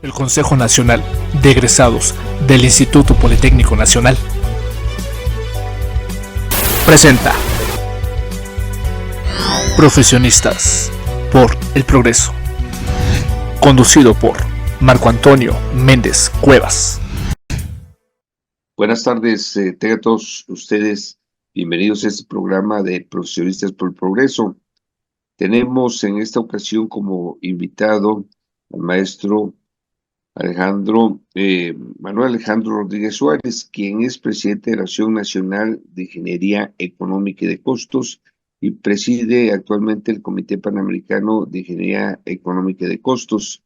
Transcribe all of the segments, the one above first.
El Consejo Nacional de Egresados del Instituto Politécnico Nacional presenta Profesionistas por el Progreso, conducido por Marco Antonio Méndez Cuevas. Buenas tardes, tengan todos ustedes bienvenidos a este programa de Profesionistas por el Progreso. Tenemos en esta ocasión como invitado al maestro Manuel Alejandro Rodríguez Suárez, quien es presidente de la Asociación Nacional de Ingeniería Económica y de Costos y preside actualmente el Comité Panamericano de Ingeniería Económica y de Costos.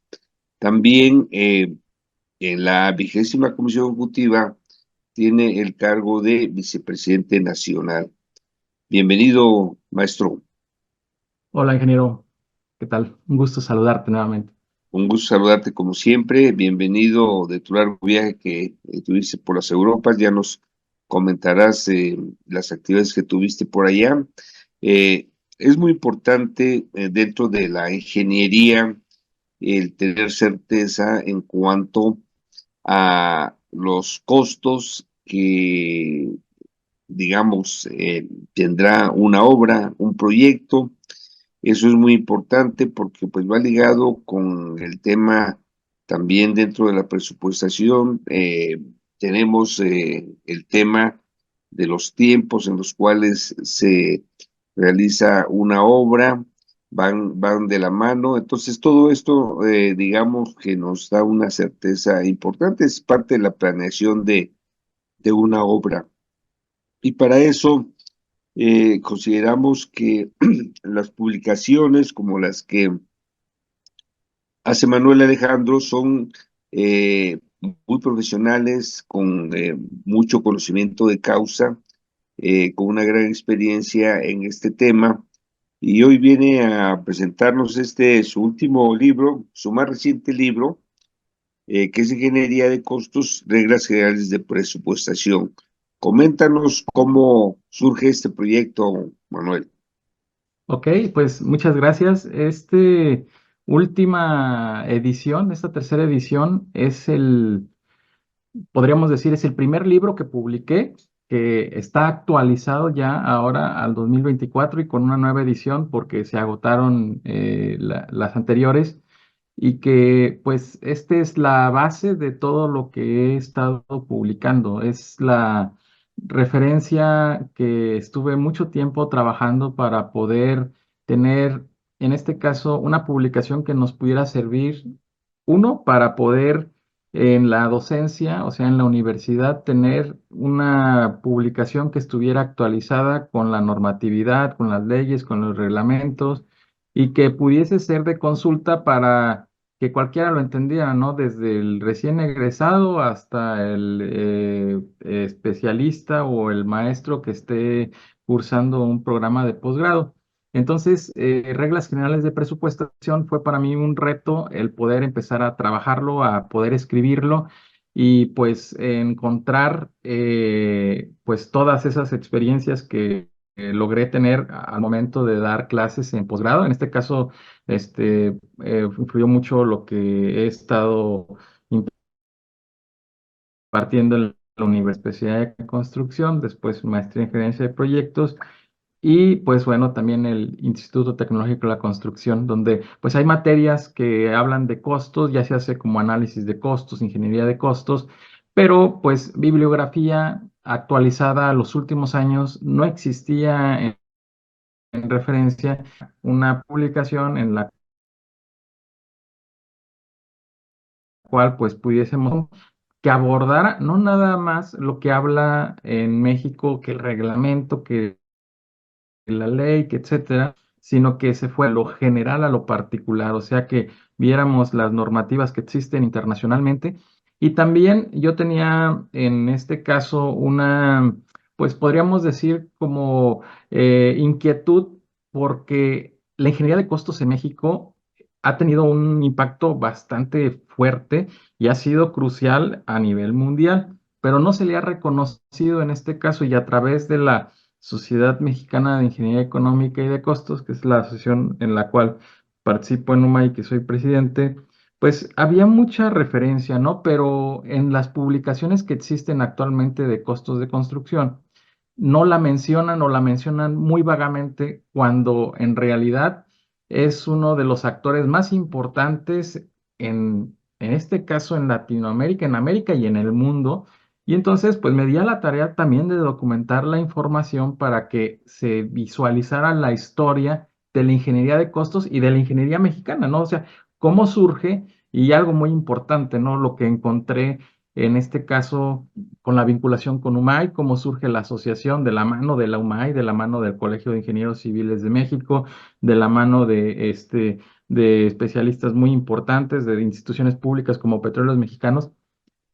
También en la 20ª Comisión Ejecutiva tiene el cargo de vicepresidente nacional. Bienvenido, maestro. Hola, ingeniero. ¿Qué tal? Un gusto saludarte nuevamente. Un gusto saludarte como siempre. Bienvenido de tu largo viaje que tuviste por las Europas. Ya nos comentarás las actividades que tuviste por allá. Es muy importante dentro de la ingeniería el tener certeza en cuanto a los costos que, digamos, tendrá una obra, un proyecto. Eso es muy importante porque pues va ligado con el tema también dentro de la presupuestación. Tenemos el tema de los tiempos en los cuales se realiza una obra, van de la mano. Entonces todo esto, digamos que nos da una certeza importante, es parte de la planeación de una obra. Y para eso consideramos que las publicaciones como las que hace Manuel Alejandro son muy profesionales, con mucho conocimiento de causa, con una gran experiencia en este tema. Y hoy viene a presentarnos su último libro, su más reciente libro, que es Ingeniería de Costos, Reglas Generales de Presupuestación. Coméntanos cómo surge este proyecto, Manuel. Ok, pues muchas gracias. Última edición, esta tercera edición podríamos decir, es el primer libro que publiqué, que está actualizado ya ahora al 2024 y con una nueva edición porque se agotaron las anteriores. Y que pues es la base de todo lo que he estado publicando. Es la referencia que estuve mucho tiempo trabajando para poder tener, en este caso, una publicación que nos pudiera servir, uno, para poder en la docencia, o sea, en la universidad, tener una publicación que estuviera actualizada con la normatividad, con las leyes, con los reglamentos y que pudiese ser de consulta para que cualquiera lo entendiera, ¿no? Desde el recién egresado hasta el especialista o el maestro que esté cursando un programa de posgrado. Entonces, reglas generales de presupuestación fue para mí un reto el poder empezar a trabajarlo, a poder escribirlo y pues encontrar pues todas esas experiencias que logré tener al momento de dar clases en posgrado. En este caso, influyó mucho lo que he estado impartiendo en la Universidad de Construcción, después maestría en gerencia de proyectos y pues bueno, también el Instituto Tecnológico de la Construcción, donde pues hay materias que hablan de costos, ya se hace como análisis de costos, ingeniería de costos, pero pues bibliografía actualizada a los últimos años no existía en referencia una publicación en la cual pues pudiésemos que abordara no nada más lo que habla en México, que el reglamento, que la ley, que etcétera, sino que se fue a lo general a lo particular, o sea que viéramos las normativas que existen internacionalmente. Y también yo tenía en este caso una, pues podríamos decir como inquietud, porque la ingeniería de costos en México ha tenido un impacto bastante fuerte y ha sido crucial a nivel mundial, pero no se le ha reconocido en este caso y a través de la Sociedad Mexicana de Ingeniería Económica y de Costos, que es la asociación en la cual participo en UMA y que soy presidente, Pues había mucha referencia, ¿no? Pero en las publicaciones que existen actualmente de costos de construcción, no la mencionan o la mencionan muy vagamente cuando en realidad es uno de los actores más importantes en este caso en Latinoamérica, en América y en el mundo. Y entonces, pues me di a la tarea también de documentar la información para que se visualizara la historia de la ingeniería de costos y de la ingeniería mexicana, ¿no? O sea, cómo surge y algo muy importante, ¿no? Lo que encontré en este caso con la vinculación con UMAI, cómo surge la asociación de la mano de la UMAI, de la mano del Colegio de Ingenieros Civiles de México, de la mano de especialistas muy importantes, de instituciones públicas como Petróleos Mexicanos.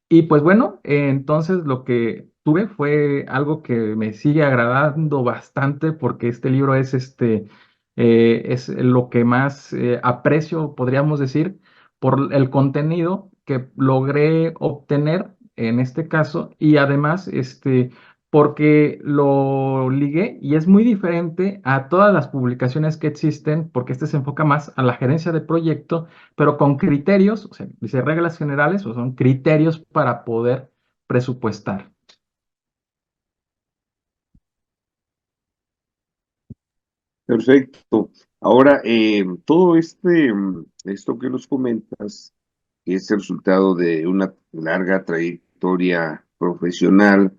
Y pues bueno, entonces lo que tuve fue algo que me sigue agradando bastante porque este libro es lo que más aprecio, podríamos decir, por el contenido que logré obtener en este caso y además porque lo ligué y es muy diferente a todas las publicaciones que existen porque este se enfoca más a la gerencia de proyecto pero con criterios, o sea, dice reglas generales, o son criterios para poder presupuestar. Perfecto. Ahora, todo esto que nos comentas, que es el resultado de una larga trayectoria profesional,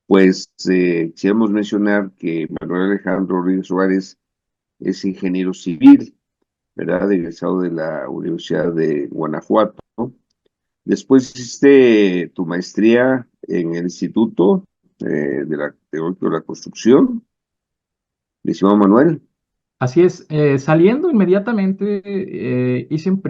pues quisiéramos mencionar que Manuel Alejandro Ríos Suárez es ingeniero civil, ¿verdad? Egresado de la Universidad de Guanajuato. Después hiciste tu maestría en el Instituto Tecnológico de la Construcción, mi estimado Manuel. Así es, saliendo inmediatamente hice un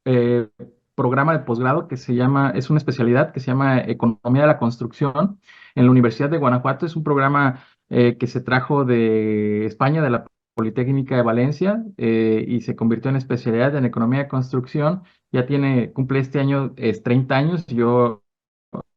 eh, programa de posgrado que se llama, es una especialidad que se llama Economía de la Construcción en la Universidad de Guanajuato. Es un programa que se trajo de España, de la Politécnica de Valencia, y se convirtió en especialidad en Economía de Construcción. Cumple este año 30 años. Yo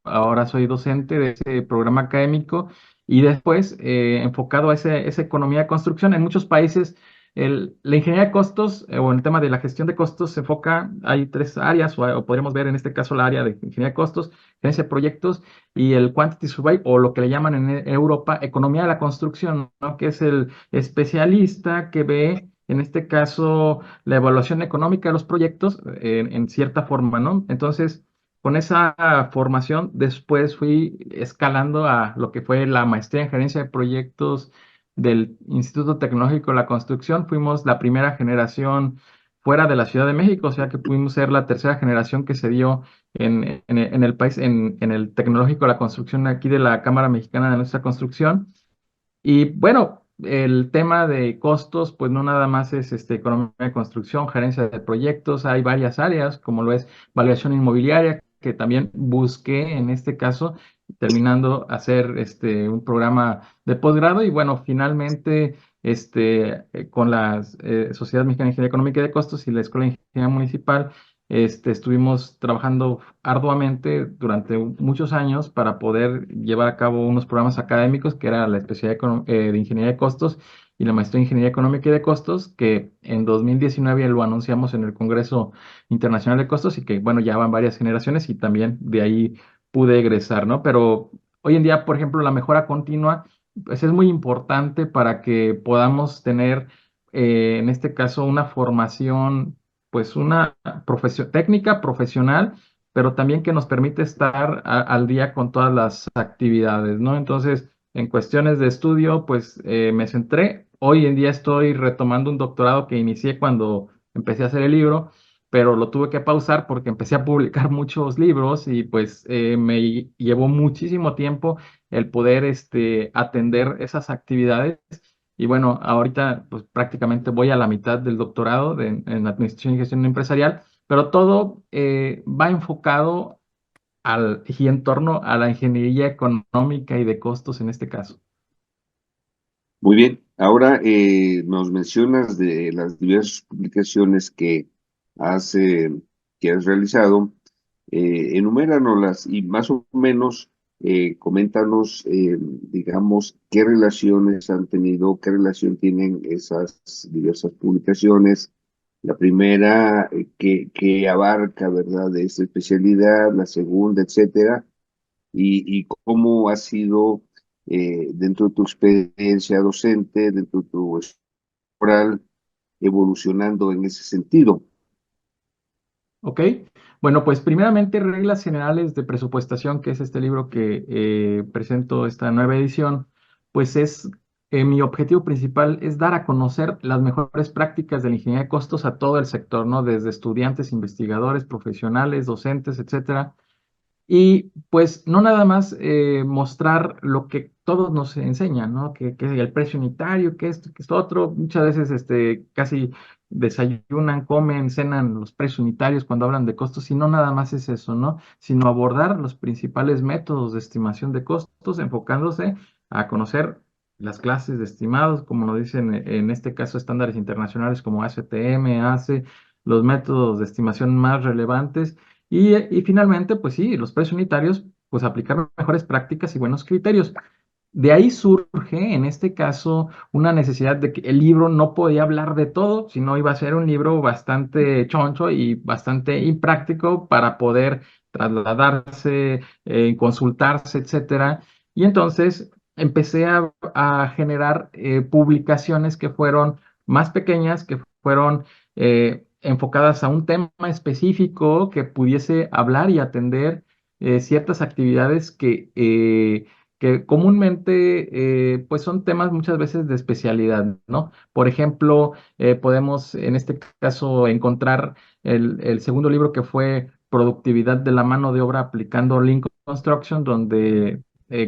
ahora soy docente de ese programa académico y después enfocado a esa economía de construcción. En muchos países la ingeniería de costos o el tema de la gestión de costos se enfoca, hay tres áreas o podríamos ver en este caso la área de ingeniería de costos, gerencia de proyectos y el quantity survey o lo que le llaman en Europa economía de la construcción, ¿no? Que es el especialista que ve en este caso la evaluación económica de los proyectos en cierta forma, ¿no? Entonces, con esa formación, después fui escalando a lo que fue la maestría en gerencia de proyectos del Instituto Tecnológico de la Construcción. Fuimos la primera generación fuera de la Ciudad de México, o sea que pudimos ser la tercera generación que se dio en el país, en el Tecnológico de la Construcción aquí de la Cámara Mexicana de Nuestra Construcción. Y bueno, el tema de costos, pues no nada más es economía de construcción, gerencia de proyectos, hay varias áreas, como lo es valuación inmobiliaria, que también busqué en este caso, terminando hacer un programa de posgrado y bueno, finalmente con la Sociedad Mexicana de Ingeniería Económica y de Costos y la Escuela de Ingeniería Municipal, estuvimos trabajando arduamente durante muchos años para poder llevar a cabo unos programas académicos que era la especialidad de Ingeniería de Costos y la maestría en Ingeniería Económica y de Costos, que en 2019 lo anunciamos en el Congreso Internacional de Costos y que, bueno, ya van varias generaciones y también de ahí pude egresar, ¿no? Pero hoy en día, por ejemplo, la mejora continua, pues es muy importante para que podamos tener, en este caso, una formación pues una técnica profesional, pero también que nos permite estar al día con todas las actividades, ¿no? Entonces, en cuestiones de estudio, pues me centré. Hoy en día estoy retomando un doctorado que inicié cuando empecé a hacer el libro, pero lo tuve que pausar porque empecé a publicar muchos libros y pues me llevó muchísimo tiempo el poder atender esas actividades y bueno, ahorita pues prácticamente voy a la mitad del doctorado en Administración y Gestión Empresarial, pero todo va enfocado y en torno a la ingeniería económica y de costos en este caso. Muy bien, ahora nos mencionas de las diversas publicaciones que has realizado, enuméranoslas y más o menos coméntanos, digamos, qué relaciones han tenido, qué relación tienen esas diversas publicaciones, La primera, que abarca, ¿verdad?, de esta especialidad, la segunda, etcétera, y cómo ha sido dentro de tu experiencia docente, dentro de tu oral, evolucionando en ese sentido. ¿Ok? Bueno, pues primeramente Reglas Generales de Presupuestación, que es este libro que presento esta nueva edición, pues mi objetivo principal es dar a conocer las mejores prácticas de la ingeniería de costos a todo el sector, ¿no? Desde estudiantes, investigadores, profesionales, docentes, etcétera. Y pues no nada más mostrar lo que todos nos enseñan, ¿no? Que el precio unitario, que esto otro. Muchas veces casi desayunan, comen, cenan los precios unitarios cuando hablan de costos, y no nada más es eso, ¿no? Sino abordar los principales métodos de estimación de costos, enfocándose a conocer las clases de estimados, como nos dicen en este caso estándares internacionales como ASTM, ACE, los métodos de estimación más relevantes y finalmente, pues sí, los precios unitarios, pues aplicar mejores prácticas y buenos criterios. De ahí surge, en este caso, una necesidad de que el libro no podía hablar de todo, sino iba a ser un libro bastante choncho y bastante impráctico para poder trasladarse, consultarse, etcétera. Y entonces empecé a generar publicaciones que fueron más pequeñas, que fueron enfocadas a un tema específico que pudiese hablar y atender ciertas actividades que comúnmente pues son temas muchas veces de especialidad, ¿no? Por ejemplo, podemos en este caso encontrar el segundo libro que fue Productividad de la mano de obra aplicando Lean Construction, donde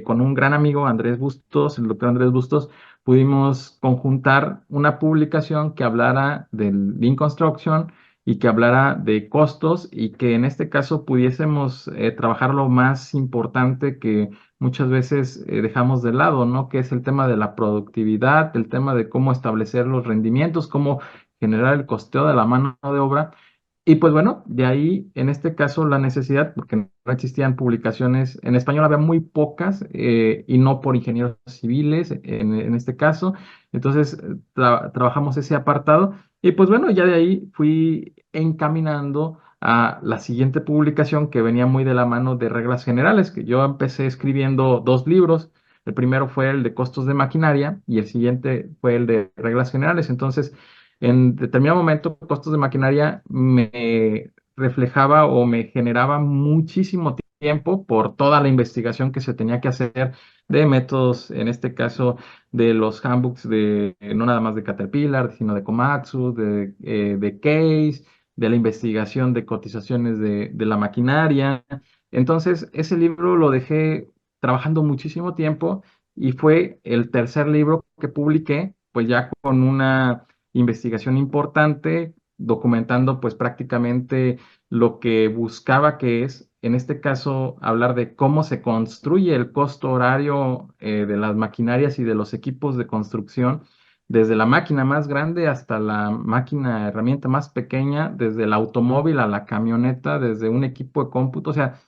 con un gran amigo, Andrés Bustos, el doctor Andrés Bustos, pudimos conjuntar una publicación que hablara del Lean Construction y que hablara de costos y que en este caso pudiésemos trabajar lo más importante que muchas veces dejamos de lado, ¿no? Que es el tema de la productividad, el tema de cómo establecer los rendimientos, cómo generar el costeo de la mano de obra. Y pues bueno, de ahí en este caso la necesidad, porque no existían publicaciones, en español había muy pocas y no por ingenieros civiles en este caso. Entonces trabajamos ese apartado y pues bueno, ya de ahí fui encaminando a la siguiente publicación que venía muy de la mano de reglas generales, que yo empecé escribiendo dos libros. El primero fue el de costos de maquinaria y el siguiente fue el de reglas generales. Entonces, en determinado momento, costos de maquinaria me reflejaba o me generaba muchísimo tiempo por toda la investigación que se tenía que hacer de métodos, en este caso de los handbooks de no nada más de Caterpillar, sino de Komatsu, de Case, de la investigación de cotizaciones de la maquinaria. Entonces, ese libro lo dejé trabajando muchísimo tiempo y fue el tercer libro que publiqué, pues ya con una investigación importante, documentando pues prácticamente lo que buscaba, que es, en este caso, hablar de cómo se construye el costo horario de las maquinarias y de los equipos de construcción, desde la máquina más grande hasta la máquina herramienta más pequeña, desde el automóvil a la camioneta, desde un equipo de cómputo, o sea,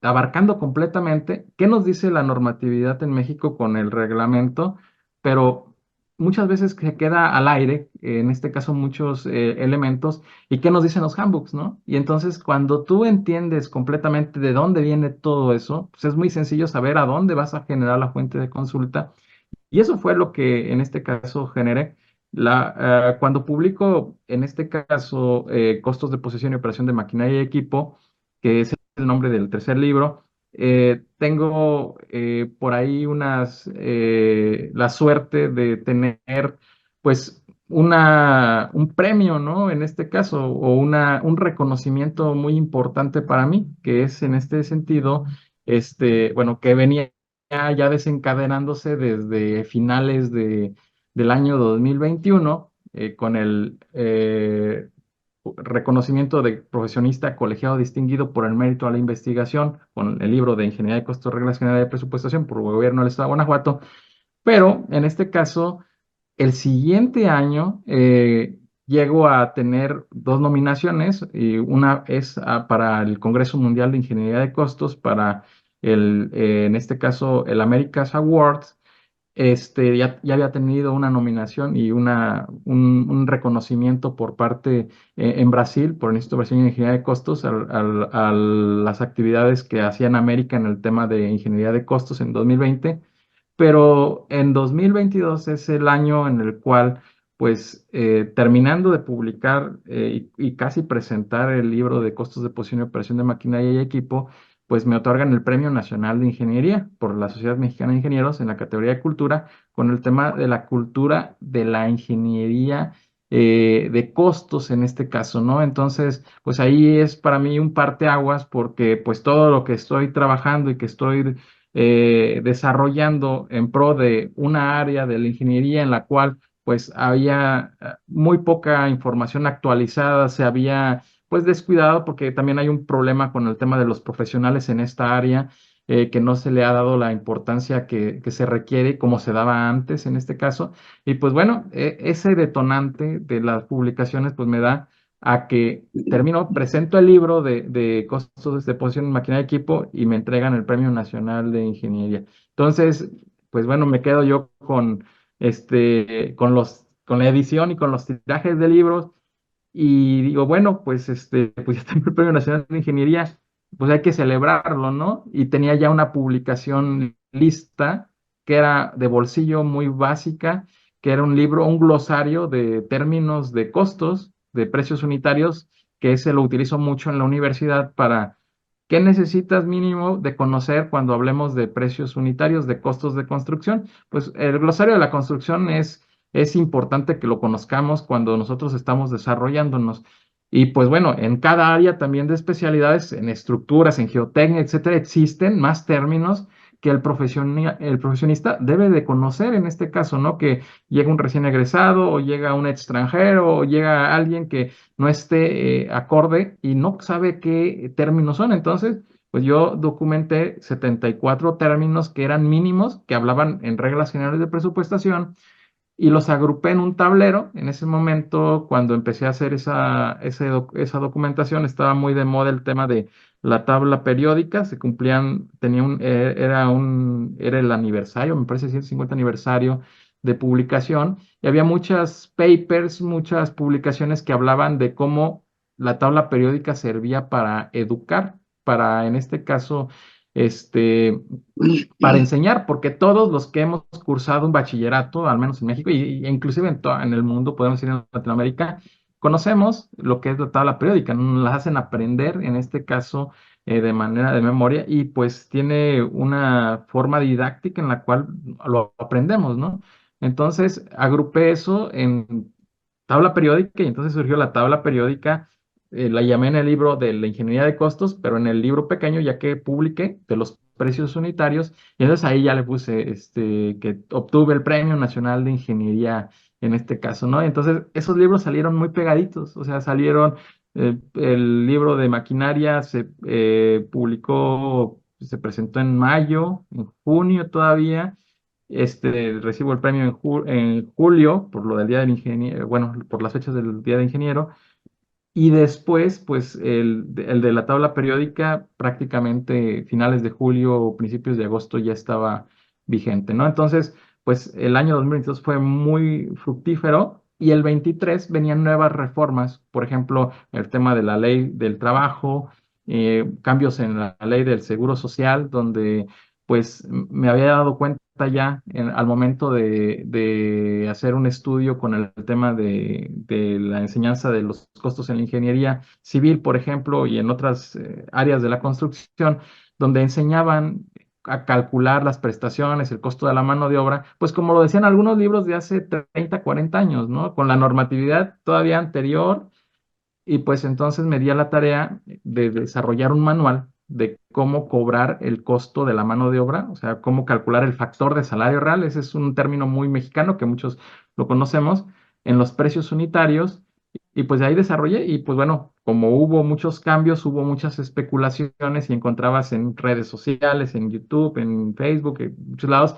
abarcando completamente qué nos dice la normatividad en México con el reglamento, pero muchas veces se queda al aire, en este caso muchos elementos, y qué nos dicen los handbooks, ¿no? Y entonces cuando tú entiendes completamente de dónde viene todo eso, pues es muy sencillo saber a dónde vas a generar la fuente de consulta, y eso fue lo que en este caso generé. Cuando publico, en este caso, costos de posesión y operación de maquinaria y equipo, que es el nombre del tercer libro, tengo por ahí la suerte de tener, pues, un premio, ¿no? En este caso, o un reconocimiento muy importante para mí, que es en este sentido, bueno, que venía ya desencadenándose desde finales del año 2021 con el reconocimiento de profesionista colegiado distinguido por el mérito a la investigación con el libro de Ingeniería de Costos, Reglas Generales de Presupuestación por el Gobierno del Estado de Guanajuato. Pero en este caso, el siguiente año llego a tener dos nominaciones, y una es para el Congreso Mundial de Ingeniería de Costos, para en este caso, el America's Awards, ya había tenido una nominación y un reconocimiento por parte en Brasil, por el Instituto Brasileño de Ingeniería de Costos, a las actividades que hacía en América en el tema de ingeniería de costos en 2020. Pero en 2022 es el año en el cual, pues, terminando de publicar y casi presentar el libro de costos de posición y operación de maquinaria y equipo, pues me otorgan el Premio Nacional de Ingeniería por la Sociedad Mexicana de Ingenieros en la categoría de cultura, con el tema de la cultura de la ingeniería de costos en este caso, ¿no? Entonces, pues ahí es para mí un parteaguas porque pues todo lo que estoy trabajando y que estoy desarrollando en pro de una área de la ingeniería en la cual pues había muy poca información actualizada, se había pues descuidado porque también hay un problema con el tema de los profesionales en esta área, que no se le ha dado la importancia que se requiere como se daba antes en este caso. Y pues bueno, ese detonante de las publicaciones pues me da a que termino, presento el libro de costos de posición en maquinaria de equipo y me entregan el Premio Nacional de Ingeniería. Entonces, pues bueno, me quedo yo con la edición y con los tirajes de libros y digo, bueno, pues pues ya tengo el Premio Nacional de Ingeniería, pues hay que celebrarlo, ¿no? Y tenía ya una publicación lista que era de bolsillo muy básica, que era un libro, un glosario de términos de costos, de precios unitarios, que ese lo utilizo mucho en la universidad para qué necesitas mínimo de conocer cuando hablemos de precios unitarios de costos de construcción. Pues el glosario de la construcción es importante que lo conozcamos cuando nosotros estamos desarrollándonos. Y pues bueno, en cada área también de especialidades, en estructuras, en geotecnia, etcétera, existen más términos que el profesionista debe de conocer en este caso, ¿no? Que llega un recién egresado o llega un extranjero o llega alguien que no esté acorde y no sabe qué términos son. Entonces, pues yo documenté 74 términos que eran mínimos, que hablaban en reglas generales de presupuestación y los agrupé en un tablero. En ese momento, cuando empecé a hacer esa documentación, estaba muy de moda el tema de la tabla periódica, se cumplían, era el aniversario, me parece 150 aniversario de publicación, y había muchas papers, muchas publicaciones que hablaban de cómo la tabla periódica servía para educar, para, en este caso, este, para enseñar, porque todos los que hemos cursado un bachillerato, al menos en México e inclusive en el mundo, podemos ir en Latinoamérica, conocemos lo que es la tabla periódica, nos la hacen aprender, en este caso, de manera de memoria, y pues tiene una forma didáctica en la cual lo aprendemos, ¿no? Entonces, agrupé eso en tabla periódica y entonces surgió la tabla periódica, la llamé en el libro de la ingeniería de costos, pero en el libro pequeño ya que publiqué de los precios unitarios, y entonces ahí ya le puse que obtuve el Premio Nacional de Ingeniería en este caso, ¿no? Entonces esos libros salieron muy pegaditos, o sea, salieron, el libro de maquinaria se publicó, se presentó en mayo, en junio todavía. Recibo el premio en julio por lo del Día del Ingeniero, bueno, por las fechas del Día del Ingeniero, y después, pues, el de la tabla periódica, prácticamente finales de julio o principios de agosto ya estaba vigente, ¿no? Entonces, pues, el año 2022 fue muy fructífero y el 23 venían nuevas reformas, por ejemplo, el tema de la ley del trabajo, cambios en la ley del seguro social, donde, pues, me había dado cuenta ya al momento de hacer un estudio con el tema de la enseñanza de los costos en la ingeniería civil, por ejemplo, y en otras áreas de la construcción, donde enseñaban a calcular las prestaciones, el costo de la mano de obra, pues como lo decían algunos libros de hace 30, 40 años, ¿no? Con la normatividad todavía anterior y pues entonces me di a la tarea de desarrollar un manual de cómo cobrar el costo de la mano de obra, o sea, cómo calcular el factor de salario real. Ese es un término muy mexicano que muchos lo conocemos en los precios unitarios. Y pues de ahí desarrollé y pues bueno, como hubo muchos cambios, hubo muchas especulaciones y encontrabas en redes sociales, en YouTube, en Facebook, en muchos lados,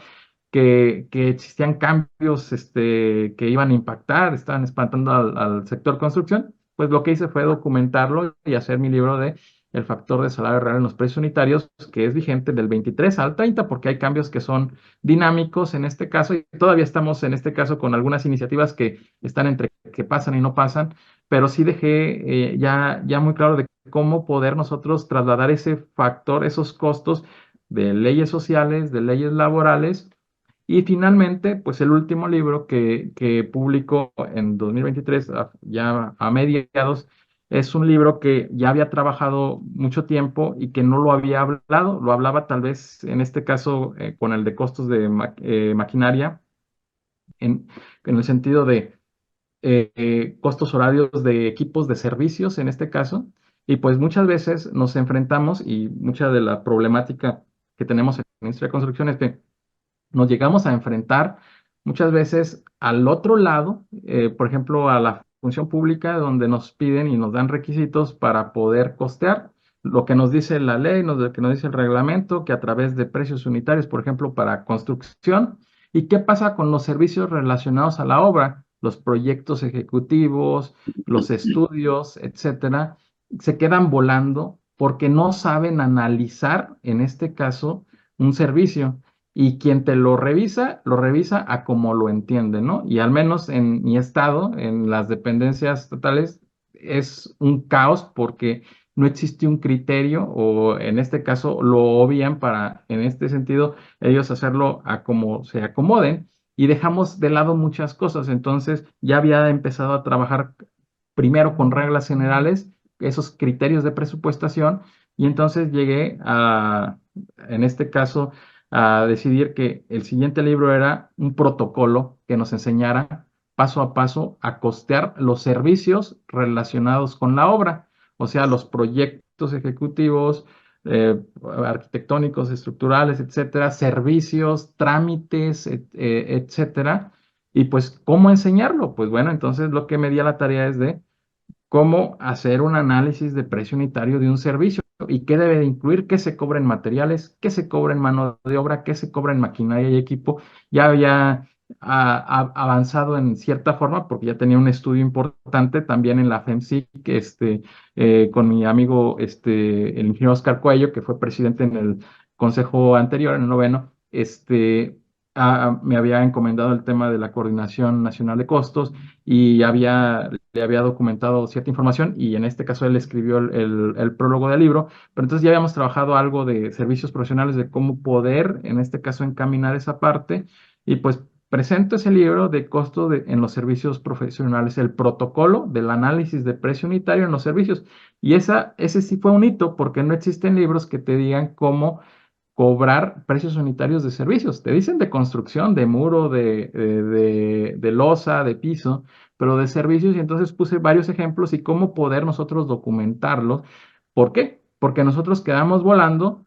que existían cambios que iban a impactar, estaban espantando al sector construcción, pues lo que hice fue documentarlo y hacer mi libro de el factor de salario real en los precios unitarios, que es vigente del 23 al 30, porque hay cambios que son dinámicos en este caso, y todavía estamos en este caso con algunas iniciativas que están entre que pasan y no pasan, pero sí dejé ya muy claro de cómo poder nosotros trasladar ese factor, esos costos de leyes sociales, de leyes laborales. Y finalmente, pues el último libro que publicó en 2023, ya a mediados, es un libro que ya había trabajado mucho tiempo y que no lo había hablado, lo hablaba tal vez en este caso con el de costos de maquinaria, en, en el sentido de costos horarios de equipos de servicios en este caso. Y pues muchas veces nos enfrentamos y mucha de la problemática que tenemos en la industria de construcción es que nos llegamos a enfrentar muchas veces al otro lado, por ejemplo, a la función pública, donde nos piden y nos dan requisitos para poder costear lo que nos dice la ley, lo que nos dice el reglamento, que a través de precios unitarios, por ejemplo, para construcción. ¿Y qué pasa con los servicios relacionados a la obra? Los proyectos ejecutivos, los estudios, etcétera, se quedan volando porque no saben analizar, en este caso, un servicio y quien te lo revisa a como lo entiende, ¿no? Y al menos en mi estado, en las dependencias estatales, es un caos porque no existe un criterio o en este caso lo obvian para, en este sentido, ellos hacerlo a como se acomoden y dejamos de lado muchas cosas. Entonces ya había empezado a trabajar primero con reglas generales, esos criterios de presupuestación, y entonces llegué a, en este caso, a decidir que el siguiente libro era un protocolo que nos enseñara paso a paso a costear los servicios relacionados con la obra, o sea, los proyectos ejecutivos, arquitectónicos, estructurales, etcétera, servicios, trámites, etcétera. Y pues, ¿cómo enseñarlo? Pues bueno, entonces lo que me di a la tarea es de cómo hacer un análisis de precio unitario de un servicio y qué debe de incluir, qué se cobra en materiales, qué se cobra en mano de obra, qué se cobra en maquinaria y equipo. Ya había avanzado en cierta forma porque ya tenía un estudio importante también en la FEMSIC, con mi amigo el ingeniero Oscar Cuello, que fue presidente en el consejo anterior, en el noveno. Me había encomendado el tema de la coordinación nacional de costos y le había documentado cierta información y en este caso él escribió el prólogo del libro, pero entonces ya habíamos trabajado algo de servicios profesionales, de cómo poder, en este caso, encaminar esa parte y pues presento ese libro de costo en los servicios profesionales, el protocolo del análisis de precio unitario en los servicios. Y ese sí fue un hito porque no existen libros que te digan cómo cobrar precios unitarios de servicios. Te dicen de construcción, de muro, de losa, de piso, pero de servicios. Y entonces puse varios ejemplos y cómo poder nosotros documentarlos. ¿Por qué? Porque nosotros quedamos volando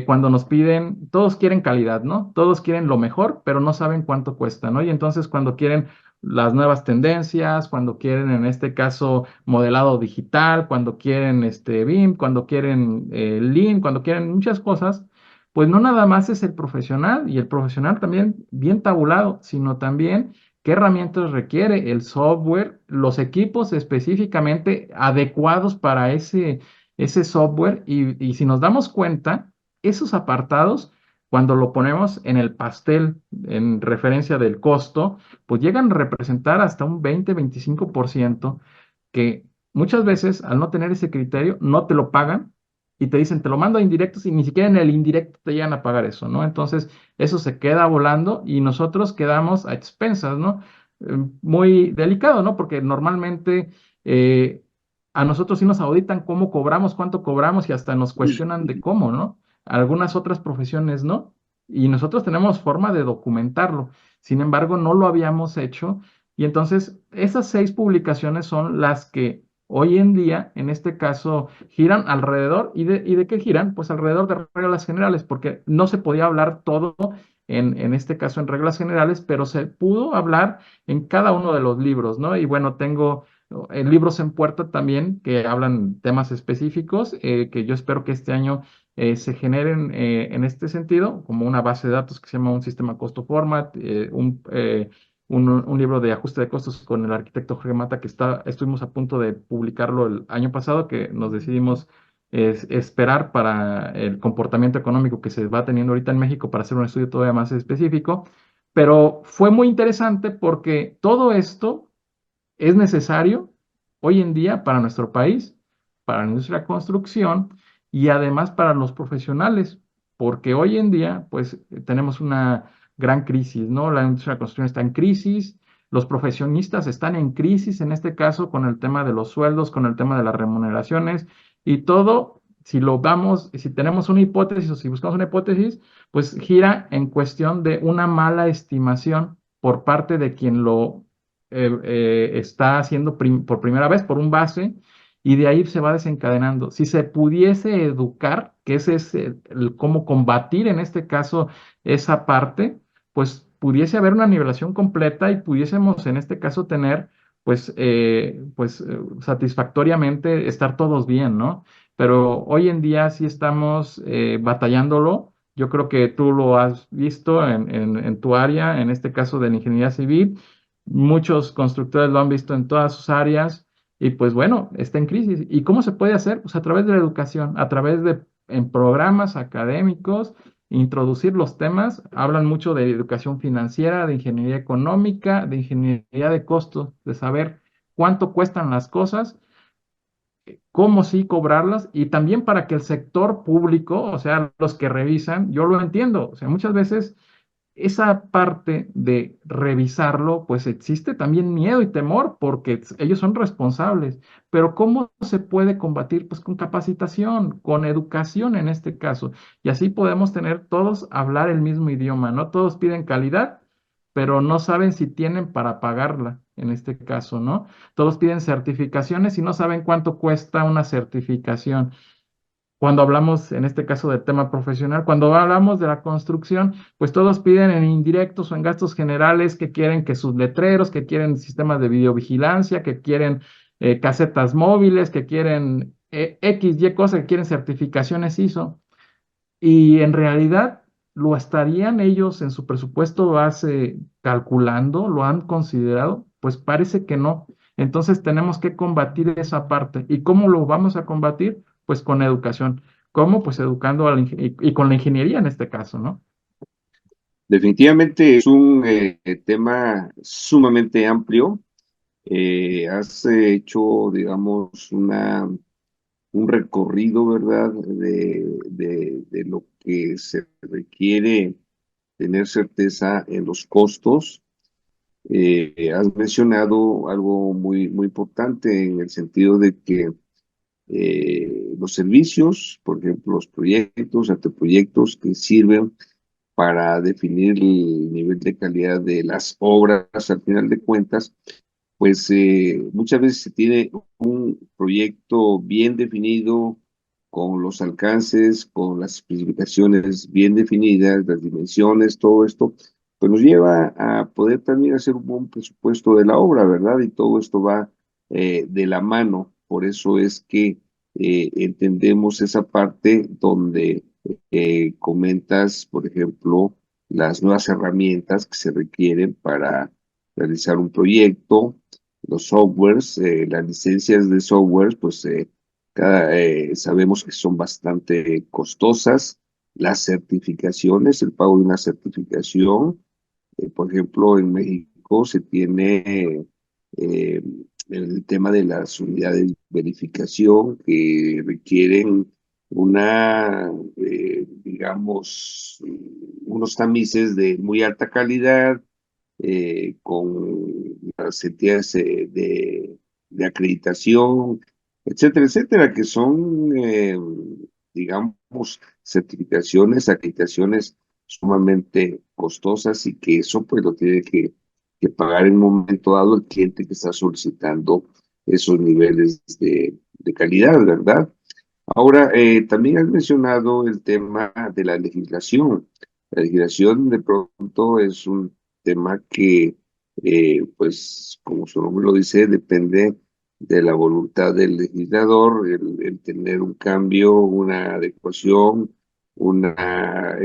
cuando nos piden, todos quieren calidad, ¿no? Todos quieren lo mejor, pero no saben cuánto cuesta, ¿no? Y entonces cuando quieren las nuevas tendencias, cuando quieren, en este caso, modelado digital, cuando quieren BIM, cuando quieren Lean, cuando quieren muchas cosas, pues no nada más es el profesional y el profesional también bien tabulado, sino también qué herramientas requiere el software, los equipos específicamente adecuados para ese software y si nos damos cuenta, esos apartados, cuando lo ponemos en el pastel en referencia del costo, pues llegan a representar hasta un 20-25% que muchas veces al no tener ese criterio no te lo pagan y te dicen, te lo mando a indirectos y ni siquiera en el indirecto te llegan a pagar eso, ¿no? Entonces, eso se queda volando y nosotros quedamos a expensas, ¿no? Muy delicado, ¿no? Porque normalmente a nosotros sí nos auditan cómo cobramos, cuánto cobramos y hasta nos cuestionan de cómo, ¿no? Algunas otras profesiones no. Y nosotros tenemos forma de documentarlo. Sin embargo, no lo habíamos hecho. Y entonces, esas 6 publicaciones son las que hoy en día, en este caso, giran alrededor. ¿Y de qué giran? Pues alrededor de reglas generales, porque no se podía hablar todo en este caso en reglas generales, pero se pudo hablar en cada uno de los libros, ¿no? Y bueno, tengo libros en puerta también que hablan temas específicos, que yo espero que este año se generen en este sentido, como una base de datos que se llama un sistema costo format, un libro de ajuste de costos con el arquitecto Jorge Mata, que estuvimos a punto de publicarlo el año pasado, que nos decidimos esperar para el comportamiento económico que se va teniendo ahorita en México para hacer un estudio todavía más específico, pero fue muy interesante porque todo esto es necesario hoy en día para nuestro país, para la industria de la construcción y además para los profesionales, porque hoy en día pues tenemos una gran crisis, ¿no? La industria de la construcción está en crisis, los profesionistas están en crisis, en este caso con el tema de los sueldos, con el tema de las remuneraciones y todo, si lo vamos, si tenemos una hipótesis o si buscamos una hipótesis, pues gira en cuestión de una mala estimación por parte de quien lo está haciendo por primera vez por un base y de ahí se va desencadenando. Si se pudiese educar, que ese es el cómo combatir en este caso esa parte, pues pudiese haber una nivelación completa y pudiésemos en este caso tener satisfactoriamente estar todos bien, ¿no? Pero hoy en día sí estamos batallándolo. Yo creo que tú lo has visto en tu área, en este caso de la ingeniería civil. Muchos constructores lo han visto en todas sus áreas y pues bueno, está en crisis. ¿Y cómo se puede hacer? Pues a través de la educación, a través de en programas académicos, introducir los temas. Hablan mucho de educación financiera, de ingeniería económica, de ingeniería de costos, de saber cuánto cuestan las cosas, cómo sí cobrarlas y también para que el sector público, o sea, los que revisan, yo lo entiendo, o sea, muchas veces esa parte de revisarlo, pues existe también miedo y temor porque ellos son responsables. Pero ¿cómo se puede combatir? Pues con capacitación, con educación en este caso. Y así podemos tener todos hablar el mismo idioma, ¿no? Todos piden calidad, pero no saben si tienen para pagarla en este caso, ¿no? Todos piden certificaciones y no saben cuánto cuesta una certificación. Cuando hablamos, en este caso, del tema profesional, cuando hablamos de la construcción, pues todos piden en indirectos o en gastos generales que quieren que sus letreros, que quieren sistemas de videovigilancia, que quieren casetas móviles, que quieren X, Y cosas, que quieren certificaciones ISO. Y en realidad lo estarían ellos en su presupuesto base calculando, lo han considerado, pues parece que no. Entonces tenemos que combatir esa parte. ¿Y cómo lo vamos a combatir? Pues con educación. ¿Cómo? Pues educando y con la ingeniería en este caso, ¿no? Definitivamente es un tema sumamente amplio. Has hecho, digamos, un recorrido, ¿verdad?, de lo que se requiere tener certeza en los costos. Has mencionado algo muy importante en el sentido de que los servicios, por ejemplo, los proyectos, anteproyectos que sirven para definir el nivel de calidad de las obras al final de cuentas, pues muchas veces se tiene un proyecto bien definido, con los alcances, con las especificaciones bien definidas, las dimensiones, todo esto, pues nos lleva a poder también hacer un buen presupuesto de la obra, ¿verdad? Y todo esto va de la mano. Por eso es que entendemos esa parte donde comentas, por ejemplo, las nuevas herramientas que se requieren para realizar un proyecto, los softwares, las licencias de softwares, pues sabemos que son bastante costosas. Las certificaciones, el pago de una certificación, por ejemplo, en México se tiene eh, el tema de las unidades de verificación que requieren digamos, unos tamices de muy alta calidad, con las entidades de acreditación, etcétera, etcétera, que son, digamos, certificaciones, acreditaciones sumamente costosas y que eso pues lo tiene que pagar en un momento dado el cliente que está solicitando esos niveles de calidad, ¿verdad? Ahora, también has mencionado el tema de la legislación. La legislación de pronto es un tema que, pues, como su nombre lo dice, depende de la voluntad del legislador, el tener un cambio, una adecuación, una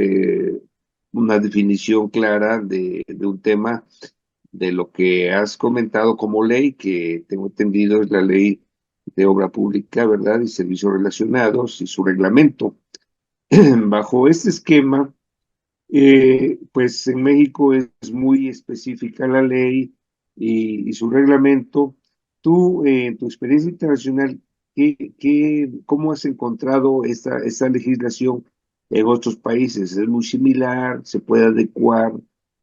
definición clara de un tema, de lo que has comentado como ley, que tengo entendido es la ley de Obra Pública, ¿verdad? Y Servicios Relacionados y su reglamento. Bajo este esquema, pues en México es muy específica la ley y su reglamento. Tú, en tu experiencia internacional, ¿cómo has encontrado esta legislación en otros países? ¿Es muy similar? ¿Se puede adecuar,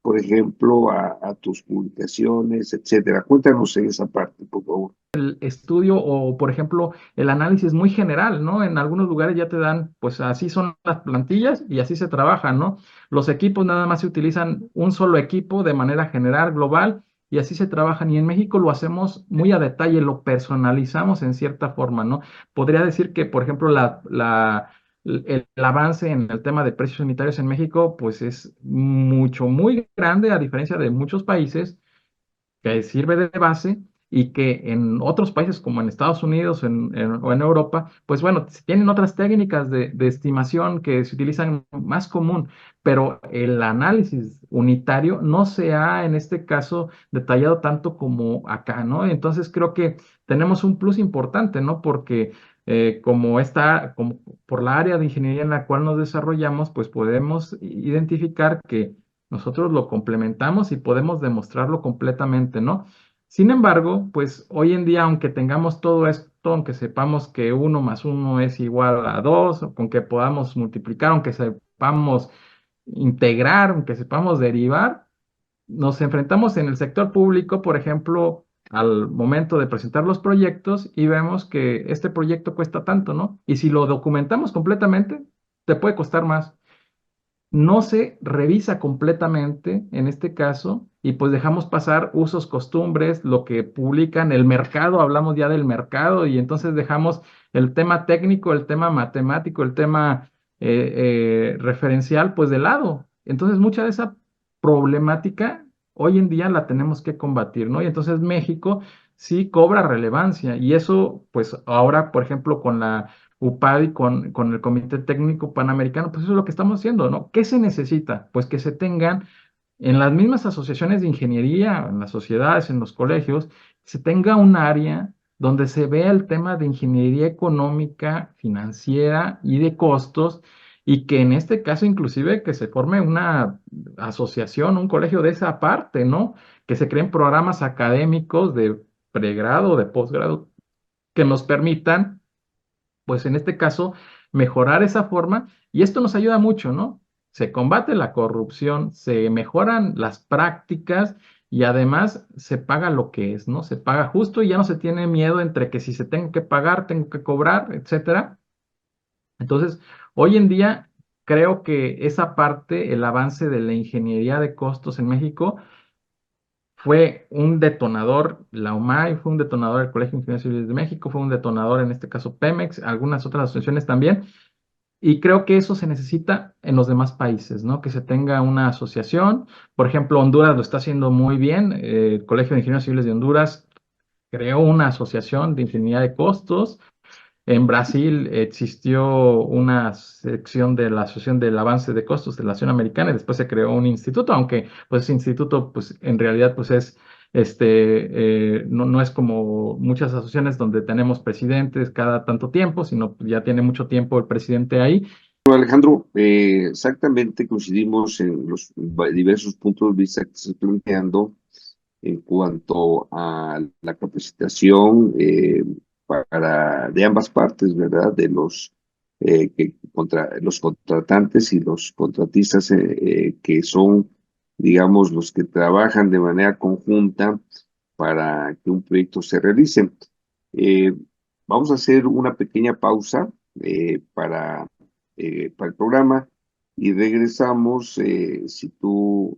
por ejemplo, a tus publicaciones, etcétera? Cuéntanos en esa parte, por favor. Estudio o, por ejemplo, el análisis muy general, ¿no? En algunos lugares ya te dan, pues así son las plantillas y así se trabaja, ¿no? Los equipos nada más se utilizan un solo equipo de manera general, global, y así se trabajan. Y en México lo hacemos muy a detalle, lo personalizamos en cierta forma, ¿no? Podría decir que, por ejemplo, el avance en el tema de precios unitarios en México, pues es mucho, muy grande a diferencia de muchos países que sirve de base y que en otros países como en Estados Unidos o en Europa, pues bueno, tienen otras técnicas de estimación que se utilizan más común, pero el análisis unitario no se ha en este caso detallado tanto como acá, ¿no? Entonces creo que tenemos un plus importante, ¿no? Porque como por la área de ingeniería en la cual nos desarrollamos, pues podemos identificar que nosotros lo complementamos y podemos demostrarlo completamente, ¿no? Sin embargo, pues hoy en día, aunque tengamos todo esto, aunque sepamos que uno más uno es igual a dos, con que podamos multiplicar, aunque sepamos integrar, aunque sepamos derivar, nos enfrentamos en el sector público, por ejemplo, al momento de presentar los proyectos y vemos que este proyecto cuesta tanto, ¿no? Y si lo documentamos completamente, te puede costar más. No se revisa completamente en este caso y pues dejamos pasar usos, costumbres, lo que publican el mercado, hablamos ya del mercado y entonces dejamos el tema técnico, el tema matemático, el tema referencial pues de lado. Entonces mucha de esa problemática hoy en día la tenemos que combatir, ¿no? Y entonces México sí cobra relevancia y eso pues ahora, por ejemplo, con la UPADI con el Comité Técnico Panamericano, pues eso es lo que estamos haciendo, ¿no? ¿Qué se necesita? Pues que se tengan en las mismas asociaciones de ingeniería, en las sociedades, en los colegios, se tenga un área donde se vea el tema de ingeniería económica, financiera y de costos, y que en este caso inclusive que se forme una asociación, un colegio de esa parte, ¿no? Que se creen programas académicos de pregrado, de posgrado, que nos permitan pues en este caso, mejorar esa forma y esto nos ayuda mucho, ¿no? Se combate la corrupción, se mejoran las prácticas y además se paga lo que es, ¿no? Se paga justo y ya no se tiene miedo entre que si se tengo que pagar, tengo que cobrar, etcétera. Entonces, hoy en día creo que esa parte, el avance de la ingeniería de costos en México, fue un detonador, la UMAI fue un detonador, el Colegio de Ingenieros Civiles de México fue un detonador, en este caso Pemex, algunas otras asociaciones también, y creo que eso se necesita en los demás países, ¿no? Que se tenga una asociación, por ejemplo, Honduras lo está haciendo muy bien, el Colegio de Ingenieros Civiles de Honduras creó una asociación de ingeniería de costos, en Brasil existió una sección de la Asociación del Avance de Costos de la Nación Americana y después se creó un instituto, aunque pues ese instituto pues en realidad pues es no es como muchas asociaciones donde tenemos presidentes cada tanto tiempo, sino pues, ya tiene mucho tiempo el presidente ahí. Bueno, Alejandro, exactamente coincidimos en los diversos puntos de vista que estás planteando en cuanto a la capacitación de ambas partes, ¿verdad? De los contratantes y los contratistas que son, digamos, los que trabajan de manera conjunta para que un proyecto se realice. Eh, Vamos a hacer una pequeña pausa para el programa y regresamos, si tú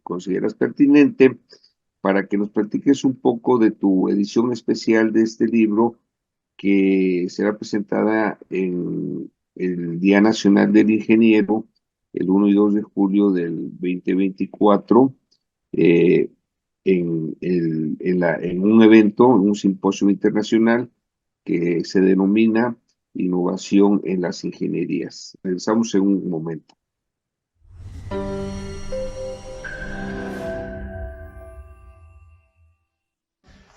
consideras pertinente, para que nos platiques un poco de tu edición especial de este libro que será presentada en el Día Nacional del Ingeniero, el 1 y 2 de julio del 2024, eh, en un evento, en un simposio internacional que se denomina Innovación en las Ingenierías. Regresamos en un momento.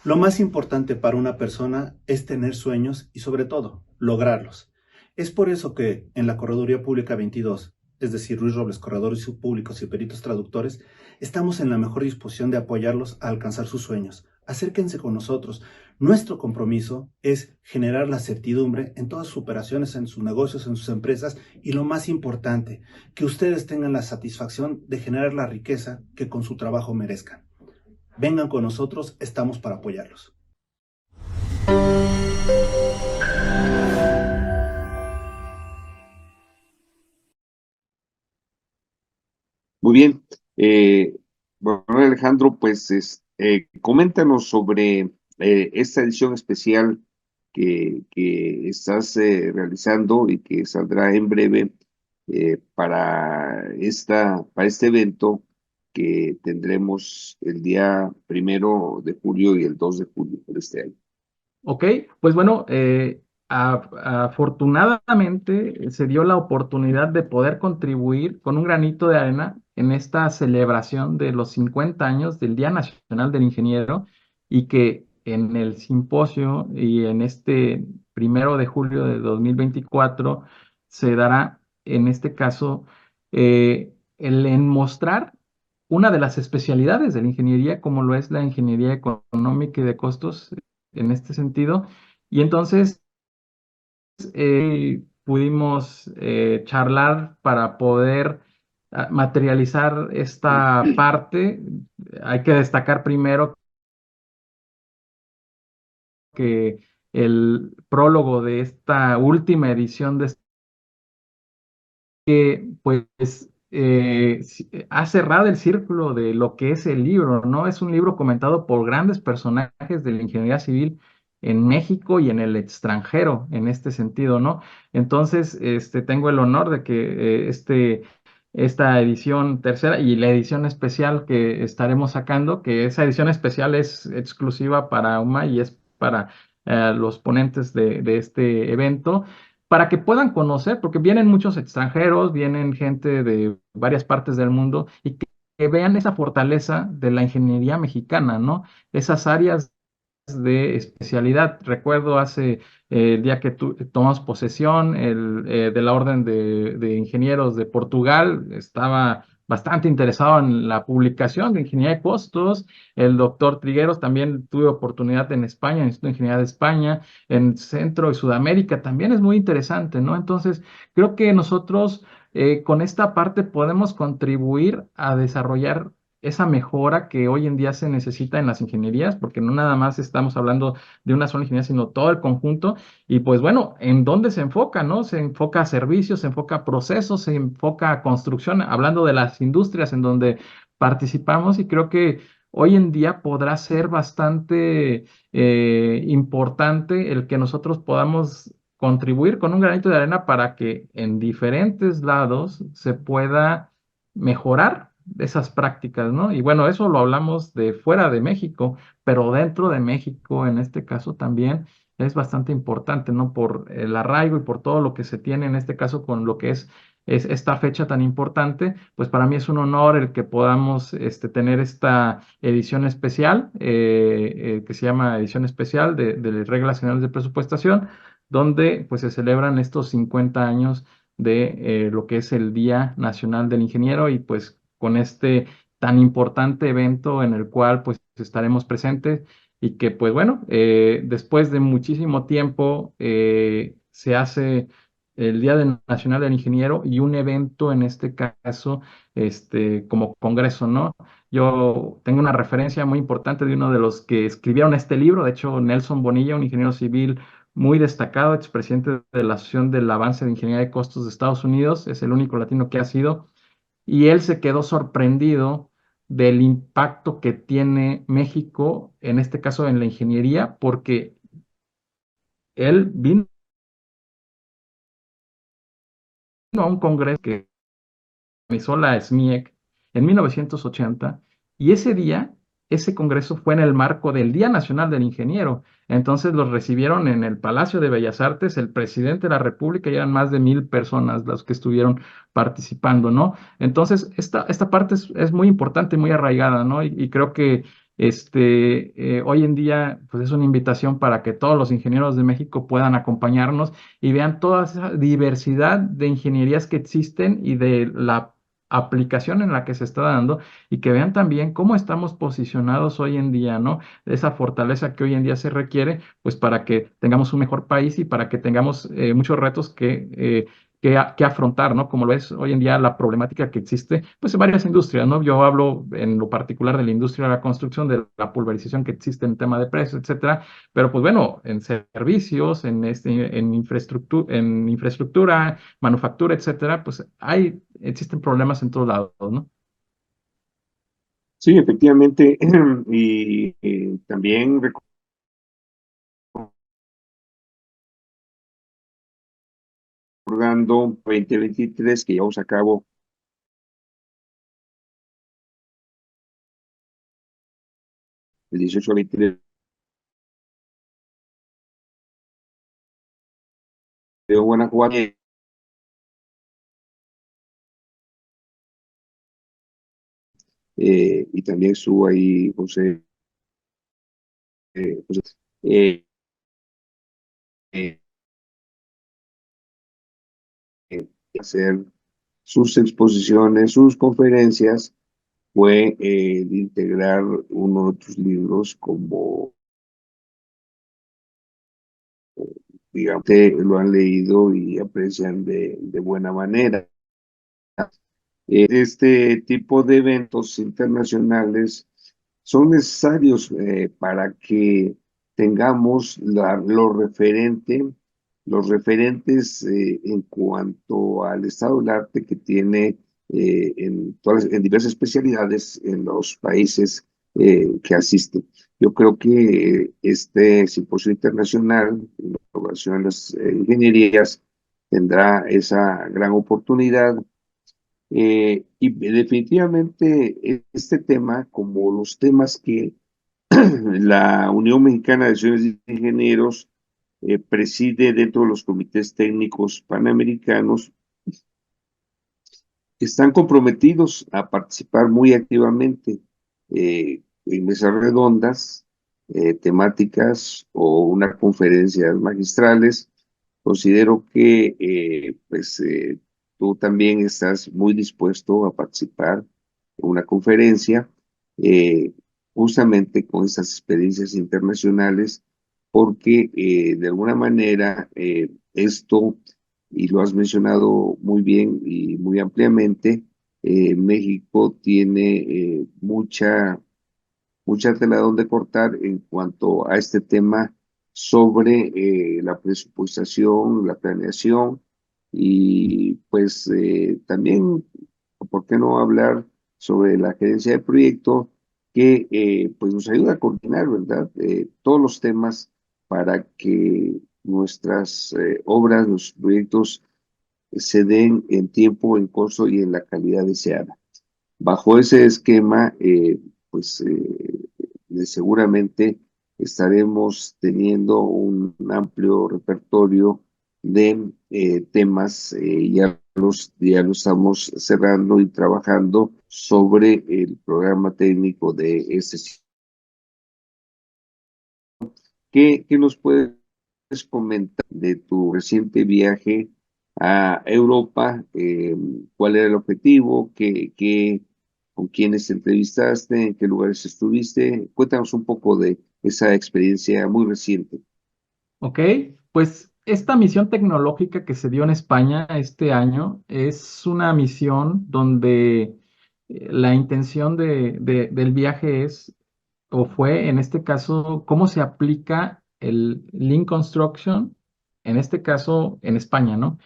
Lo más importante para una persona es tener sueños y sobre todo, lograrlos. Es por eso que en la Correduría Pública 22, es decir, Ruiz Robles, corredores públicos y peritos traductores, estamos en la mejor disposición de apoyarlos a alcanzar sus sueños. Acérquense con nosotros. Nuestro compromiso es generar la certidumbre en todas sus operaciones, en sus negocios, en sus empresas y lo más importante, que ustedes tengan la satisfacción de generar la riqueza que con su trabajo merezcan. Vengan con nosotros, estamos para apoyarlos. Muy bien. Bueno, Alejandro, pues coméntanos sobre esta edición especial que estás realizando y que saldrá en breve para este evento que tendremos el día 1 de julio y el 2 de julio de este año. Ok, pues bueno, afortunadamente se dio la oportunidad de poder contribuir con un granito de arena en esta celebración de los 50 años del Día Nacional del Ingeniero y que en el simposio y en este 1 de julio de 2024 se dará, en este caso, el en mostrar una de las especialidades de la ingeniería, como lo es la ingeniería económica y de costos en este sentido. Y entonces pudimos charlar para poder materializar esta parte. Hay que destacar primero que el prólogo de esta última edición de que pues ha cerrado el círculo de lo que es el libro, ¿no? Es un libro comentado por grandes personajes de la ingeniería civil en México y en el extranjero, en este sentido, ¿no? Entonces, tengo el honor de que esta edición tercera y la edición especial que estaremos sacando, que esa edición especial es exclusiva para UMA y es para los ponentes de este evento para que puedan conocer, porque vienen muchos extranjeros, vienen gente de varias partes del mundo y que vean esa fortaleza de la ingeniería mexicana, ¿no? Esas áreas de especialidad. Recuerdo el día que tomamos posesión de la Orden de Ingenieros de Portugal, estaba bastante interesado en la publicación de Ingeniería de Costos. El doctor Trigueros también tuve oportunidad en España, en el Instituto de Ingeniería de España, en Centro y Sudamérica, también es muy interesante, ¿no? Entonces, creo que nosotros con esta parte podemos contribuir a desarrollar esa mejora que hoy en día se necesita en las ingenierías, porque no nada más estamos hablando de una sola ingeniería, sino todo el conjunto. Y pues bueno, ¿en dónde se enfoca, no? Se enfoca a servicios, se enfoca a procesos, se enfoca a construcción, hablando de las industrias en donde participamos y creo que hoy en día podrá ser bastante importante el que nosotros podamos contribuir con un granito de arena para que en diferentes lados se pueda mejorar esas prácticas, ¿no? Y bueno, eso lo hablamos de fuera de México, pero dentro de México, en este caso también es bastante importante, ¿no? Por el arraigo y por todo lo que se tiene en este caso con lo que es esta fecha tan importante, pues para mí es un honor el que podamos tener esta edición especial, que se llama edición especial de Reglas Generales de Presupuestación, donde pues se celebran estos 50 años de lo que es el Día Nacional del Ingeniero y pues con este tan importante evento en el cual pues estaremos presentes y que pues bueno, después de muchísimo tiempo se hace el Nacional del Ingeniero y un evento en este caso como congreso, ¿no? Yo tengo una referencia muy importante de uno de los que escribieron este libro, de hecho Nelson Bonilla, un ingeniero civil muy destacado, expresidente de la Asociación del Avance de Ingeniería de Costos de Estados Unidos, es el único latino que ha sido, y él se quedó sorprendido del impacto que tiene México, en este caso en la ingeniería, porque él vino a un congreso que organizó la SMIEC en 1980 y ese día, ese congreso fue en el marco del Día Nacional del Ingeniero. Entonces los recibieron en el Palacio de Bellas Artes, el presidente de la República, y eran más de 1,000 personas las que estuvieron participando, ¿no? Entonces, esta parte es muy importante, muy arraigada, ¿no? Y creo que Hoy en día, pues es una invitación para que todos los ingenieros de México puedan acompañarnos y vean toda esa diversidad de ingenierías que existen y de la aplicación en la que se está dando y que vean también cómo estamos posicionados hoy en día, ¿no? Esa fortaleza que hoy en día se requiere, pues para que tengamos un mejor país y para que tengamos muchos retos que afrontar, ¿no? Como lo es hoy en día la problemática que existe, pues en varias industrias, ¿no? Yo hablo en lo particular de la industria de la construcción, de la pulverización que existe en tema de precios, etcétera, pero pues bueno, en servicios, en infraestructura, manufactura, etcétera, pues existen problemas en todos lados, ¿no? Sí, efectivamente, y también recordando 2023 que llevamos a cabo el 18 a 23 de Guanajuato, y también estuvo ahí José, eh, eh, hacer sus exposiciones, sus conferencias, fue de integrar uno de tus libros como, digamos, que lo han leído y aprecian de buena manera. Este tipo de eventos internacionales son necesarios para que tengamos los referentes en cuanto al estado del arte que tiene en diversas especialidades en los países que asisten. Yo creo que este simposio internacional en relación a las ingenierías tendrá esa gran oportunidad y definitivamente este tema, como los temas que la Unión Mexicana de Asociaciones de Ingenieros preside dentro de los comités técnicos panamericanos, están comprometidos a participar muy activamente en mesas redondas, temáticas o unas conferencias magistrales. Considero que tú también estás muy dispuesto a participar en una conferencia eh, justamente con estas experiencias internacionales, porque de alguna manera esto, y lo has mencionado muy bien y muy ampliamente, México tiene mucha tela donde cortar en cuanto a este tema sobre la presupuestación, la planeación y pues también, ¿por qué no hablar sobre la gerencia de proyecto que pues nos ayuda a coordinar, ¿verdad? Todos los temas para que nuestras obras, los proyectos se den en tiempo, en costo y en la calidad deseada. Bajo ese esquema, pues seguramente estaremos teniendo un amplio repertorio de temas, ya lo estamos cerrando y trabajando sobre el programa técnico de este sitio. ¿Qué nos puedes comentar de tu reciente viaje a Europa? ¿Cuál era el objetivo? ¿Con quiénes te entrevistaste? ¿En qué lugares estuviste? Cuéntanos un poco de esa experiencia muy reciente. Ok, pues esta misión tecnológica que se dio en España este año es una misión donde la intención del viaje es, o fue en este caso, cómo se aplica el Lean Construction, en este caso en España, ¿no?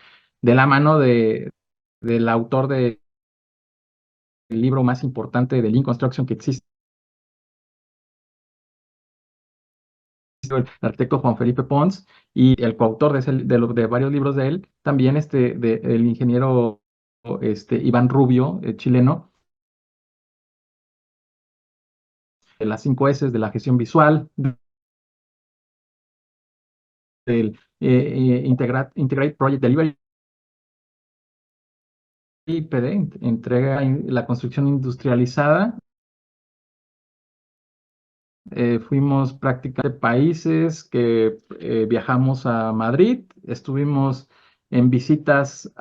De la mano del autor del libro más importante de Lean Construction que existe, el arquitecto Juan Felipe Pons, y el coautor de varios libros de él, también el ingeniero Iván Rubio, chileno, de las 5 S de la gestión visual, del Integrate Project Delivery, IPD, entrega la construcción industrializada fuimos prácticamente países que viajamos a Madrid, estuvimos en visitas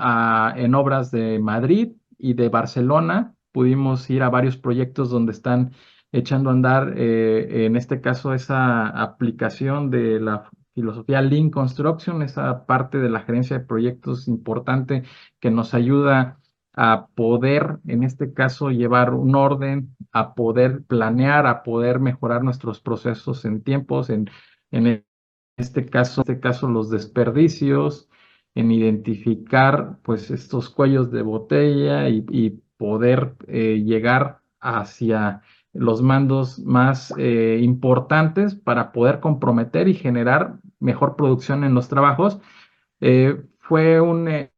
en obras de Madrid y de Barcelona, pudimos ir a varios proyectos donde están echando a andar, en este caso, esa aplicación de la filosofía Lean Construction, esa parte de la gerencia de proyectos importante que nos ayuda a poder, en este caso, llevar un orden, a poder planear, a poder mejorar nuestros procesos en tiempos, en este caso los desperdicios, en identificar pues estos cuellos de botella y poder llegar hacia los mandos más importantes para poder comprometer y generar mejor producción en los trabajos. Fue un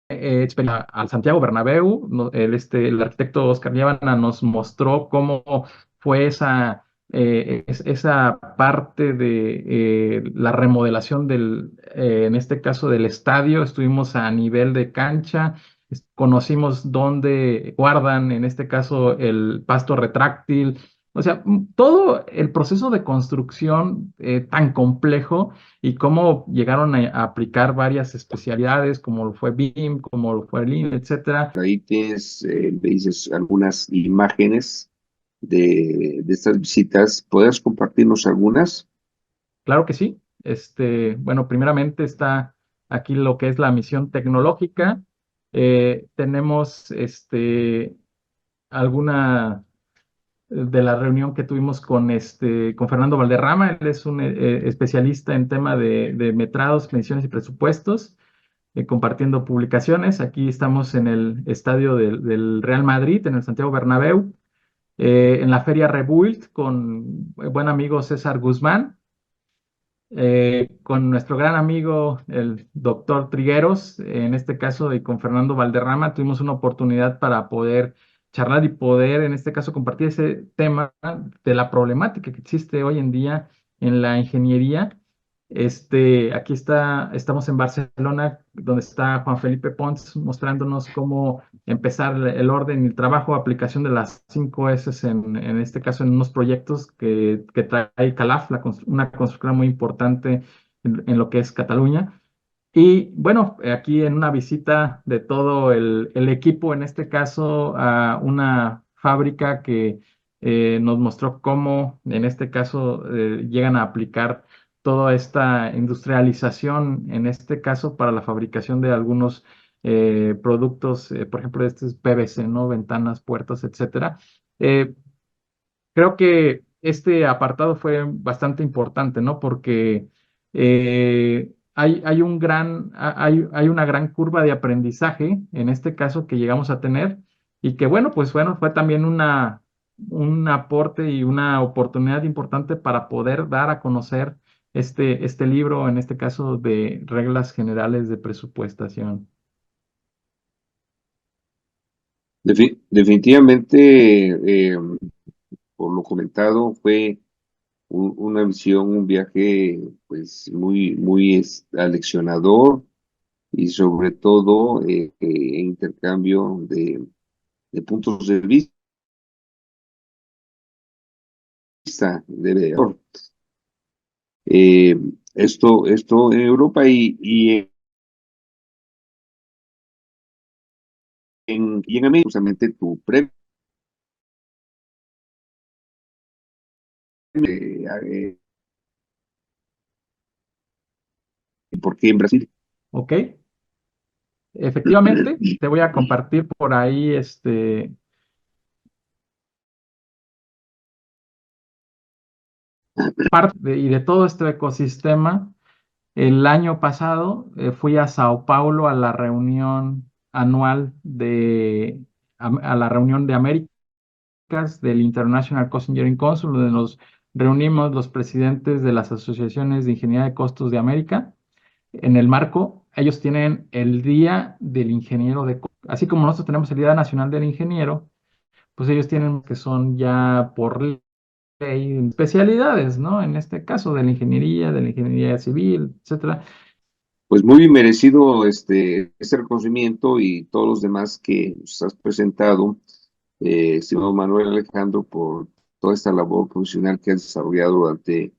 al Santiago Bernabéu, el arquitecto Oscar Liébana nos mostró cómo fue esa parte de la remodelación en este caso del estadio. Estuvimos a nivel de cancha, conocimos dónde guardan, en este caso, el pasto retráctil. O sea, todo el proceso de construcción tan complejo y cómo llegaron a aplicar varias especialidades, como lo fue BIM, como lo fue Lean, etcétera. Ahí tienes, me dices, algunas imágenes de estas visitas. ¿Podrías compartirnos algunas? Claro que sí. Bueno, primeramente está aquí lo que es la misión tecnológica. Tenemos alguna de la reunión que tuvimos con Fernando Valderrama. Él es un especialista en tema de metrados, mediciones y presupuestos, compartiendo publicaciones. Aquí estamos en el estadio del Real Madrid, en el Santiago Bernabéu, en la Feria Rebuild, con buen amigo César Guzmán, con nuestro gran amigo, el doctor Trigueros, en este caso, y con Fernando Valderrama, tuvimos una oportunidad para poder charlar y poder, en este caso, compartir ese tema de la problemática que existe hoy en día en la ingeniería. Aquí estamos en Barcelona, donde está Juan Felipe Pons mostrándonos cómo empezar el orden y el trabajo, aplicación de las 5 S en este caso en unos proyectos que trae Calaf, una constructora muy importante en lo que es Cataluña. Y bueno, aquí en una visita de todo el equipo, en este caso a una fábrica que nos mostró cómo, en este caso, llegan a aplicar toda esta industrialización, en este caso, para la fabricación de algunos productos, por ejemplo, este es PVC, ¿no? Ventanas, puertas, etcétera. Eh, Creo que este apartado fue bastante importante, ¿no? Porque hay una gran curva de aprendizaje, en este caso, que llegamos a tener, y que bueno, fue también un aporte y una oportunidad importante para poder dar a conocer este libro, en este caso, de reglas generales de presupuestación. Definitivamente, por lo comentado, fue una visión, un viaje pues muy aleccionador y sobre todo intercambio de puntos de vista eh, esto en Europa y en América. Justamente tu premio, eh, ¿por qué en Brasil? ¿Ok? Efectivamente, te voy a compartir por ahí y de todo este ecosistema. El año pasado fui a Sao Paulo a la reunión anual a la reunión de Américas del International Cost Engineering Council, donde nos reunimos los presidentes de las asociaciones de ingeniería de costos de América. En el marco, ellos tienen el Día del Ingeniero así como nosotros tenemos el Día Nacional del Ingeniero, pues ellos tienen que son ya por ley especialidades, ¿no? En este caso de la ingeniería civil, etcétera. Pues muy merecido este reconocimiento y todos los demás que nos has presentado. estimado Manuel Alejandro, por toda esta labor profesional que has desarrollado durante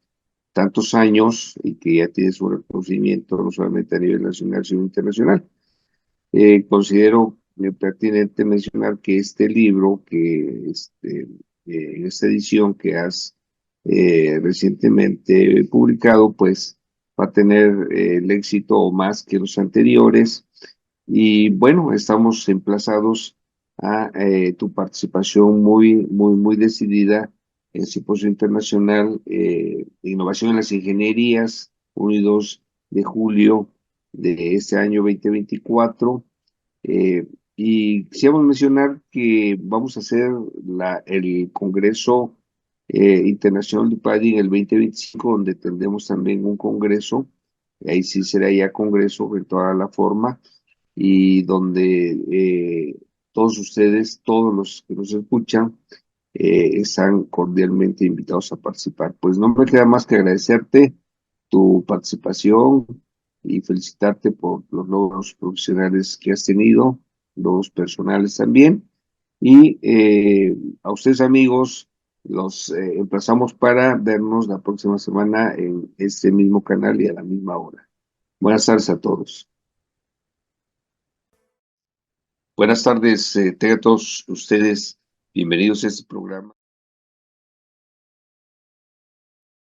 tantos años y que ya tienes un reconocimiento no solamente a nivel nacional, sino internacional. Considero pertinente mencionar que este libro, en esta edición que has recientemente publicado, pues va a tener el éxito o más que los anteriores. Y bueno, estamos emplazados a tu participación muy decidida en el Simposio Internacional de Innovación en las Ingenierías, 1 y 2 de julio de este año 2024. Eh, y quisiéramos mencionar que vamos a hacer el Congreso Internacional de PADI en el 2025, donde tendremos también un congreso. Ahí sí será ya congreso en toda la forma y donde todos ustedes, todos los que nos escuchan, están cordialmente invitados a participar. Pues no me queda más que agradecerte tu participación y felicitarte por los logros profesionales que has tenido, logros personales también. Y a ustedes, amigos, los emplazamos para vernos la próxima semana en este mismo canal y a la misma hora. Buenas tardes a todos. Buenas tardes, tengan todos ustedes bienvenidos a este programa.